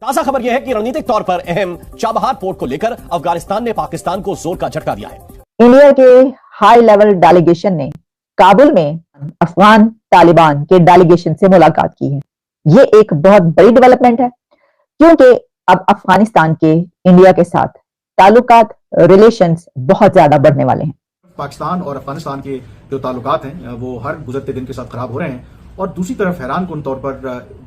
ताजा खबर यह है कि रणनीतिक तौर पर अहम चाबहार पोर्ट को लेकर अफगानिस्तान ने पाकिस्तान को जोर का झटका दिया है। इंडिया के हाई लेवल डेलीगेशन ने काबुल में अफगान तालिबान के डेलीगेशन से मुलाकात की है। ये एक बहुत बड़ी डेवलपमेंट है क्योंकि अब अफगानिस्तान के इंडिया के साथ ताल्लुकात रिलेशंस बहुत ज्यादा बढ़ने वाले हैं। पाकिस्तान और अफगानिस्तान के जो ताल्लुकात हैं वो हर गुजरते दिन के साथ खराब हो रहे हैं और दूसरी तरफ हैरानकुन तौर पर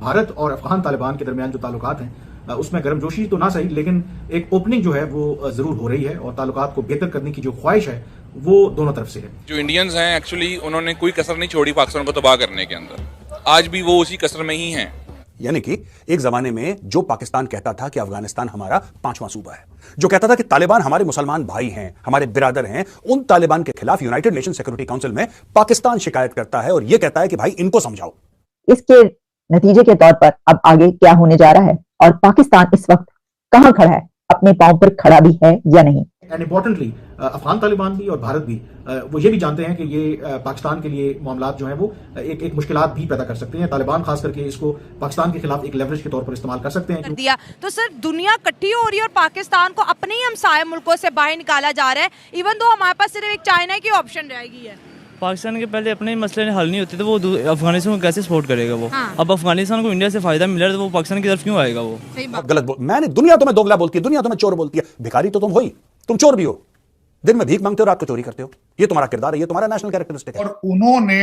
भारत और अफगान तालिबान के दरमियान जो ताल्लुकात हैं उसमें गर्मजोशी तो ना सही लेकिन एक ओपनिंग जो है वो जरूर हो रही है और ताल्लुकात को बेहतर करने की जो ख्वाहिश है वो दोनों तरफ से है। जो इंडियंस हैं एक्चुअली उन्होंने कोई कसर नहीं छोड़ी पाकिस्तान को तबाह करने के अंदर, आज भी वो उसी कसर में ही हैं। यानी कि एक जमाने में जो पाकिस्तान कहता था कि अफगानिस्तान हमारा 5वां सूबा है, जो कहता था कि तालिबान हमारे मुसलमान भाई हैं, हमारे बिरादर हैं, उन तालिबान के खिलाफ यूनाइटेड नेशन सिक्योरिटी काउंसिल में पाकिस्तान शिकायत करता है और यह कहता है कि भाई इनको समझाओ। इसके नतीजे के तौर पर अब आगे क्या होने जा रहा है और पाकिस्तान इस वक्त कहां खड़ा है, अपने पांव पर खड़ा भी है या नहीं। एंड इम्पोर्टेंटली अफगान तालिबान भी और भारत भी वो ये भी जानते हैं कि ये पाकिस्तान के लिए मामलात जो हैं वो एक मुश्किलात भी पैदा कर सकते हैं। तालिबान खास करके इसको पाकिस्तान के खिलाफ एक लेवरेज के तौर पर इस्तेमाल कर सकते हैं। दिया तो सर दुनिया इकट्ठी हो रही है और पाकिस्तान को अपने ही हमसाये मुल्कों से बाहर निकाला जा रहा है, इवन दो हमारे पास सिर्फ एक चाइना की ऑप्शन रहेगी है। पाकिस्तान के पहले अपने मसले हल नहीं होते तो वो अफगानिस्तान को कैसे सपोर्ट करेगा वो। हाँ। अब अफगानिस्तान को इंडिया से फायदा मिल रहा है तो वो पाकिस्तान की तरफ क्यों आएगा वो। गलत मैंने दुनिया तुम्हें दोगला बोलती है, दुनिया तुम्हें चोर बोलती है। भिखारी तो तुम हो ही, तुम चोर भी हो, दिन में भीख मांगते हो, रात को चोरी करते हो। ये तुम्हारा किरदार है, ये तुम्हारा नेशनल कैरेक्टरिस्टिक है। और उन्होंने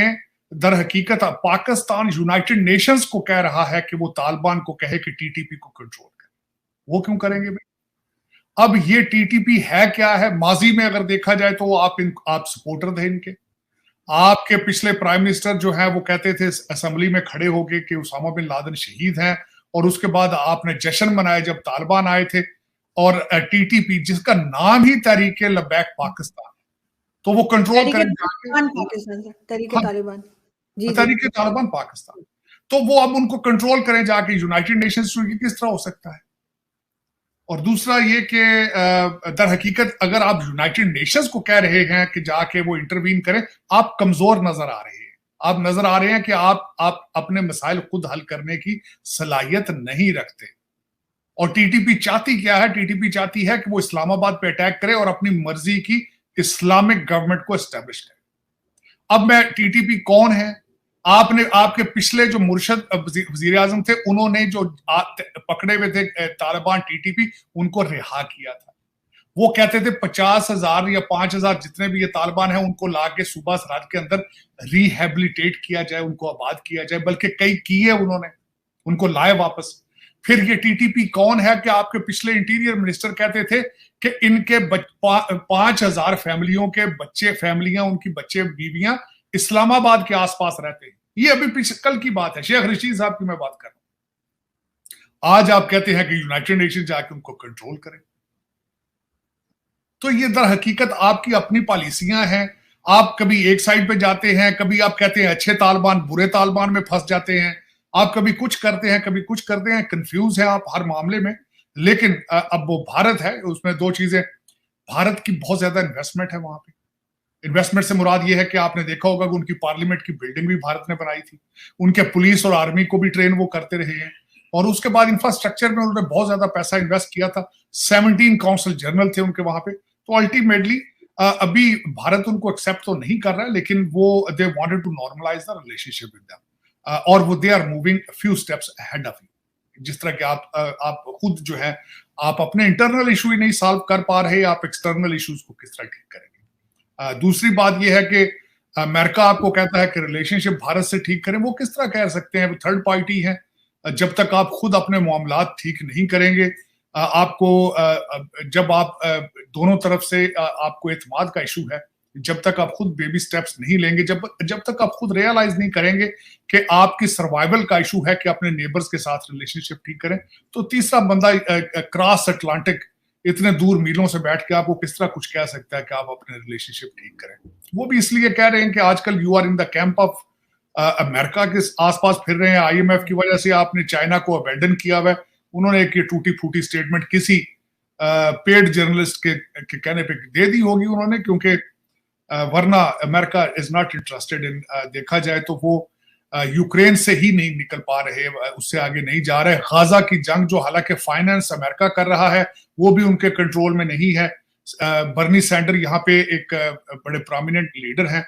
दर हकीकत पाकिस्तान यूनाइटेड नेशंस को कह रहा है कि वो तालिबान को कहे कि टीटीपी को कंट्रोल करे। वो क्यों करेंगे भाई? अब ये टीटीपी है क्या है? माजी में अगर देखा जाए तो आप सपोर्टर थे इनके। आपके पिछले प्राइम मिनिस्टर जो है वो कहते थे असेंबली में खड़े होके कि उसामा बिन लादेन शहीद हैं, और उसके बाद आपने जश्न मनाया जब तालिबान आए थे। और टीटीपी जिसका नाम ही तहरीके लबैक पाकिस्तान, तो वो कंट्रोल करें तहरीके तालिबान पाकिस्तान, तो वो अब उनको कंट्रोल करें जाके यूनाइटेड नेशंस किस तरह हो सकता है? और दूसरा ये कि दर हकीकत अगर आप यूनाइटेड नेशंस को कह रहे हैं कि जाके वो इंटरवीन करें, आप कमजोर नजर आ रहे हैं। आप नजर आ रहे हैं कि आप अपने मसाइल खुद हल करने की सलाहियत नहीं रखते। और टीटीपी चाहती क्या है? टीटीपी चाहती है कि वो इस्लामाबाद पे अटैक करे और अपनी मर्जी की इस्लामिक गवर्नमेंट को एस्टेब्लिश करे। अब मैं टीटीपी कौन है? आपके पिछले जो मुर्शद वजीर आजम थे, उन्होंने जो पकड़े हुए थे तालिबान टीटीपी, उनको रिहा किया था। वो कहते थे 50,000 या 5,000 जितने भी ये तालिबान है उनको लाके सूबा सराज के अंदर रिहेबिलिटेट किया जाए, उनको आबाद किया जाए, बल्कि कई किए उन्होंने, उनको लाए वापस। फिर ये टीटीपी कौन है कि आपके पिछले इंटीरियर मिनिस्टर कहते थे कि इनके 5,000 फैमिलियों के फैमिलियां, उनकी बच्चे बीवियां इस्लामाबाद के आसपास रहते हैं। ये अभी कल की बात है, शेख रशीद साहब की मैं बात कर रहा हूं। आज आप कहते हैं कि यूनाइटेड नेशन जाके उनको कंट्रोल करें। तो ये दर हकीकत आपकी अपनी पॉलिसियां हैं। आप कभी एक साइड पे जाते हैं, कभी आप कहते हैं अच्छे तालिबान बुरे तालिबान में फंस जाते हैं, आप कभी कुछ करते हैं कभी कुछ करते हैं, कंफ्यूज है आप हर मामले में। लेकिन अब वो भारत है, उसमें दो चीजें, भारत की बहुत ज्यादा इन्वेस्टमेंट है वहां पे। इन्वेस्टमेंट से मुराद ये है कि आपने देखा होगा कि उनकी पार्लियामेंट की बिल्डिंग भी भारत ने बनाई थी, उनके पुलिस और आर्मी को भी ट्रेन वो करते रहे हैं, और उसके बाद इंफ्रास्ट्रक्चर में उन्होंने बहुत ज्यादा पैसा इन्वेस्ट किया था। 17 काउंसिल जनरल थे उनके वहां पे। तो अल्टीमेटली अभी भारत उनको एक्सेप्ट तो नहीं कर रहा है, लेकिन वो they wanted to normalize the relationship with them, और वो they are moving few steps ahead of you. जिस तरह के आप खुद जो है आप अपने इंटरनल इशू ही नहीं सॉल्व कर पा रहे, आप एक्सटर्नल इश्यूज को किस तरह ठीक करेंगे? दूसरी बात यह है कि अमेरिका आपको कहता है कि रिलेशनशिप भारत से ठीक करें। वो किस तरह कह सकते हैं? वो थर्ड पार्टी है। जब तक आप खुद अपने मामलात ठीक नहीं करेंगे, आपको जब आप दोनों तरफ से आपको एतमाद का इशू है, जब तक आप खुद बेबी स्टेप्स नहीं लेंगे, जब तक आप खुद रियलाइज नहीं करेंगे कि आपकी सर्वाइवल का इशू है कि अपने नेबर्स के साथ रिलेशनशिप ठीक करें, तो तीसरा बंदा क्रॉस अटलांटिक इतने दूर मीलों से बैठ के आपको किस तरह कुछ कह सकता है कि आप अपने रिलेशनशिप ठीक करें? वो भी इसलिए कह रहे हैं कि आजकल you are in the camp of America के आसपास फिर रहे हैं। IMF की वजह से आपने चाइना को अबेंडन किया हुआ है। उन्होंने एक ये टूटी फूटी स्टेटमेंट किसी पेड जर्नलिस्ट के कहने पे दे दी होगी उन्होंने, क्योंकि वरना America is not interested in, देखा जाए तो वो यूक्रेन से ही नहीं निकल पा रहे, उससे आगे नहीं जा रहे। गाजा की जंग जो हालांकि फाइनेंस अमेरिका कर रहा है वो भी उनके कंट्रोल में नहीं है। बर्नी सैंडर यहाँ पे एक बड़े प्रोमिनेंट लीडर हैं।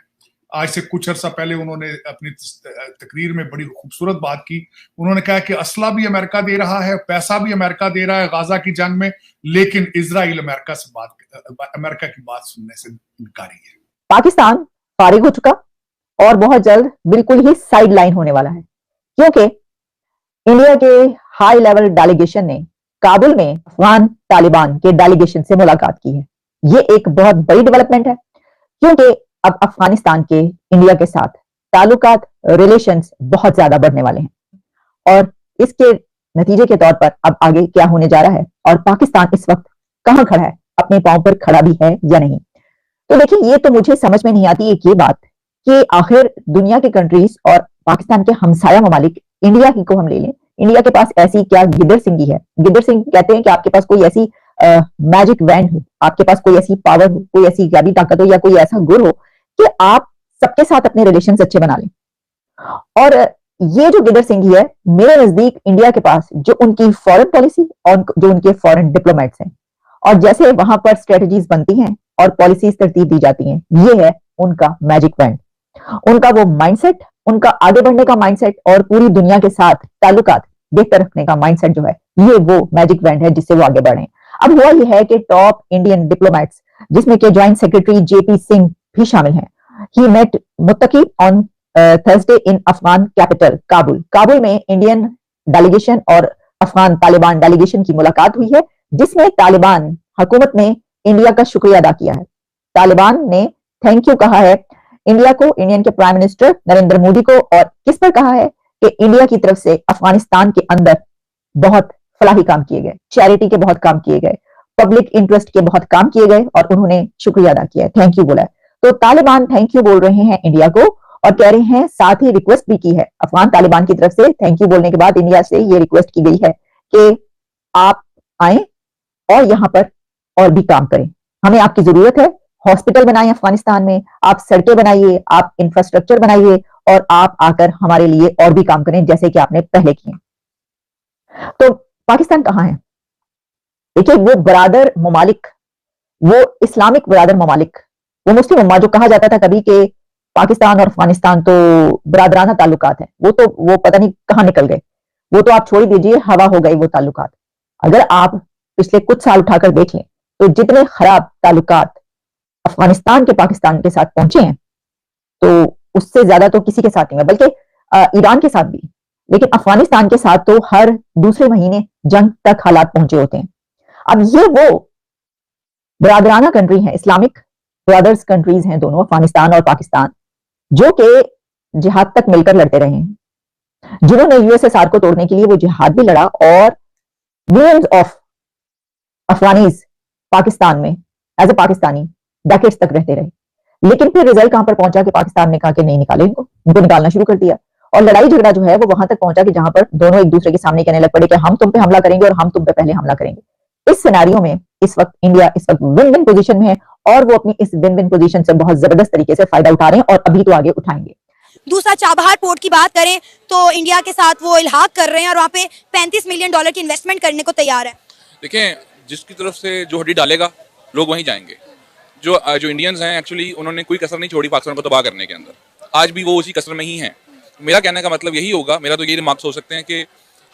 आज से कुछ अर्सा पहले उन्होंने अपनी तकरीर में बड़ी खूबसूरत बात की। उन्होंने कहा कि असला भी अमेरिका दे रहा है, पैसा भी अमेरिका दे रहा है गाजा की जंग में, लेकिन इजराइल अमेरिका की बात सुनने से इनकारी है। पाकिस्तान फारिग हो चुका और बहुत जल्द बिल्कुल ही साइड लाइन होने वाला है, क्योंकि इंडिया के हाई लेवल डेलीगेशन ने काबुल में अफगान तालिबान के डेलीगेशन से मुलाकात की है। ये एक बहुत बड़ी डेवलपमेंट है, क्योंकि अब अफगानिस्तान के इंडिया के साथ ताल्लुकात, रिलेशंस बहुत ज्यादा बढ़ने वाले हैं। और इसके नतीजे के तौर पर अब आगे क्या होने जा रहा है और पाकिस्तान इस वक्त कहां खड़ा है, अपने पांव पर खड़ा भी है या नहीं। तो देखिए, ये तो मुझे समझ में नहीं आती एक ये बात कि आखिर दुनिया के कंट्रीज और पाकिस्तान के हमसाया ममालिक, इंडिया ही को हम ले लें, इंडिया के पास ऐसी क्या गिदर सिंगी है। गिदर सिंह कहते हैं कि आपके पास कोई ऐसी मैजिक वैंड हो, आपके पास कोई ऐसी पावर हो, कोई ऐसी जादुई ताकत हो या कोई ऐसा गुर हो कि आप सबके साथ अपने रिलेशन अच्छे बना लें। और ये जो गिदर सिंह है, मेरे नजदीक इंडिया के पास जो उनकी फॉरेन पॉलिसी और जो उनके फॉरेन डिप्लोमेट्स हैं और जैसे वहां पर स्ट्रेटजीज बनती हैं और पॉलिसीज तरतीब दी जाती हैं, ये है उनका मैजिक वैंड, उनका वो माइंडसेट, उनका आगे बढ़ने का माइंडसेट और पूरी दुनिया के साथ ताल्लुकात बेहतर रखने का माइंडसेट जो है, ये वो मैजिक वैंड है जिससे वो आगे बढ़े। अब हुआ यह है कि टॉप इंडियन डिप्लोमेट्स, जिसमें के ज्वाइंट सेक्रेटरी जेपी सिंह भी शामिल हैं, he met Muttaqi on Thursday in Afghan capital Kabul. Kabul में इंडियन डेलीगेशन और अफगान तालिबान डेलीगेशन की मुलाकात हुई है, जिसमें तालिबान हुकूमत ने इंडिया का शुक्रिया अदा किया है। तालिबान ने थैंक यू कहा है इंडिया को, इंडियन के प्राइम मिनिस्टर नरेंद्र मोदी को, और किस पर कहा है कि इंडिया की तरफ से अफगानिस्तान के अंदर बहुत फलाही काम किए गए, चैरिटी के बहुत काम किए गए, पब्लिक इंटरेस्ट के बहुत काम किए गए और उन्होंने शुक्रिया अदा किया है, थैंक यू बोला है। तो तालिबान थैंक यू बोल रहे हैं इंडिया को और कह रहे हैं, साथ ही रिक्वेस्ट भी की है अफगान तालिबान की तरफ से। थैंक यू बोलने के बाद इंडिया से ये रिक्वेस्ट की गई है कि आप आए और यहां पर और भी काम करें, हमें आपकी जरूरत है। हॉस्पिटल बनाइए अफगानिस्तान में, आप सड़कें बनाइए, आप इंफ्रास्ट्रक्चर बनाइए और आप आकर हमारे लिए और भी काम करें जैसे कि आपने पहले किए। तो पाकिस्तान कहां है? देखिए, वो बरादर ममालिक, वो इस्लामिक बरादर ममालिक, वो मुस्लिम उम्मा जो कहा जाता था कभी कि पाकिस्तान और अफगानिस्तान तो बरादराना ताल्लुकात है, वो पता नहीं कहां निकल गए, वो तो आप छोड़ दीजिए, हवा हो गई वो ताल्लुकात। अगर आप पिछले कुछ साल उठाकर देख लें तो जितने खराब ताल्लुकात अफगानिस्तान के पाकिस्तान के साथ पहुंचे हैं, तो उससे ज्यादा तो किसी के साथ नहीं है, बल्कि ईरान के साथ भी, लेकिन अफगानिस्तान के साथ तो हर दूसरे महीने जंग तक हालात पहुंचे होते हैं। अब ये वो बरादराना कंट्री है, इस्लामिक ब्रदर्स कंट्रीज हैं दोनों, अफगानिस्तान और पाकिस्तान, जो कि जिहाद तक मिलकर लड़ते रहे हैं, जिन्होंने यूएसएसआर को तोड़ने के लिए वो जिहाद भी लड़ा और मिलियंस ऑफ अफगानीज पाकिस्तान में एज ए पाकिस्तानी डेकेड्स तक रहते रहे। लेकिन फिर रिजल्ट कहां पर पहुंचा कि पाकिस्तान ने कहा कि नहीं निकाले इनको निकालना शुरू कर दिया और लड़ाई झगड़ा जो है वो वहां तक पहुंचा कि जहां पर दोनों एक दूसरे के सामने कहने लग पड़े कि हम तुम पे हमला करेंगे और हम तुम पे पहले हमला करेंगे। इस सिनेरियो में इस वक्त इंडिया इस वक्त विन विन पोजीशन में है और वो अपनी इस विन विन पोजीशन से बहुत जबरदस्त तरीके से फायदा उठा रहे हैं और अभी तो आगे उठाएंगे। दूसरा, चाबहार पोर्ट की बात करें तो इंडिया के साथ वो इल्हाक कर रहे हैं और वहाँ पे $35 मिलियन की इन्वेस्टमेंट करने को तैयार है। देखें, जिसकी तरफ से जो हड्डी डालेगा लोग वहीं जाएंगे। जो इंडियंस हैं एक्चुअली उन्होंने कोई कसर नहीं छोड़ी पाकिस्तान को तबाह करने के अंदर, आज भी वो उसी कसर में ही हैं। मेरा कहने का मतलब यही होगा, मेरा तो ये रिमार्क्स हो सकते हैं कि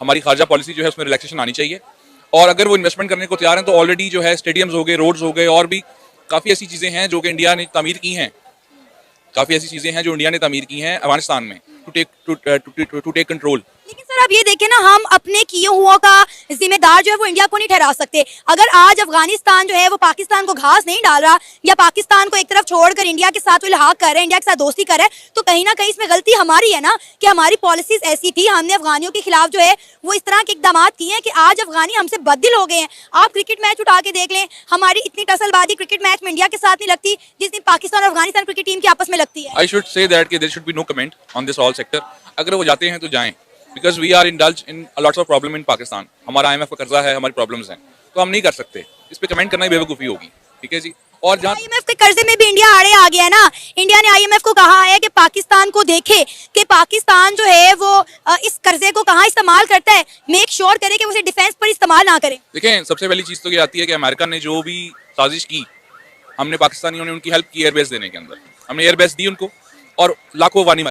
हमारी खारजा पॉलिसी जो है उसमें रिलैक्सेशन आनी चाहिए और अगर वो इन्वेस्टमेंट करने को तैयार हैं तो ऑलरेडी जो है स्टेडियम्स हो गए, रोड्स हो गए और भी काफ़ी ऐसी चीज़ें हैं जो कि इंडिया ने तामीर की हैं, काफ़ी ऐसी चीज़ें हैं जो इंडिया ने तामीर की हैं अफगानिस्तान में टू टेक कंट्रोल। लेकिन सर आप ये देखें ना, हम अपने किए हुआ का जिम्मेदार जो है वो इंडिया को नहीं ठहरा सकते। अगर आज अफगानिस्तान जो है वो पाकिस्तान को घास नहीं डाल रहा या पाकिस्तान को एक तरफ छोड़कर इंडिया के साथ इल्हाक कर रहे हैं, इंडिया के साथ दोस्ती कर रहे हैं, तो कहीं ना कहीं इसमें गलती हमारी है ना कि हमारी पॉलिसीज ऐसी थी, हमने अफगानियों के खिलाफ जो है वो इस तरह के इकदाम किए हैं कि आज अफगानी हमसे बददिल हो गए हैं। आप क्रिकेट मैच उठा के देख लें, हमारी इतनी टसलबाजी क्रिकेट मैच में इंडिया के साथ नहीं लगती जितनी पाकिस्तान और अफगानिस्तान क्रिकेट टीम की आपस में लगती है। आई शुड से दैट कि there should be no comment on this all sector. अगर वो जाते हैं तो जाएं, because we are indulge in lots of problem in Pakistan. हमारा IMF का कर्जा है, हमारी प्रॉब्लम्स हैं, तो हम नहीं कर सकते। इस पे कमेंट करना ही बेवकूफ़ी होगी, ठीक है जी। और जहाँ IMF के कर्जे में भी इंडिया आड़े आ गया है ना। इंडिया ने IMF को कहा है कि पाकिस्तान को देखे कि पाकिस्तान जो है वो इस कर्जे को कहाँ इस्तेमाल करता है, मेक श्योर करे कि उसे डिफेंस पर इस्तेमाल ना करे। देखें, सबसे पहली चीज तो ये आती है कि अमेरिका ने जो भी साजिश की, हमने पाकिस्तानियों ने उनकी हेल्प की एयरबेस देने के अंदर, हमने एयरबेस दी उनको और लाखों वानी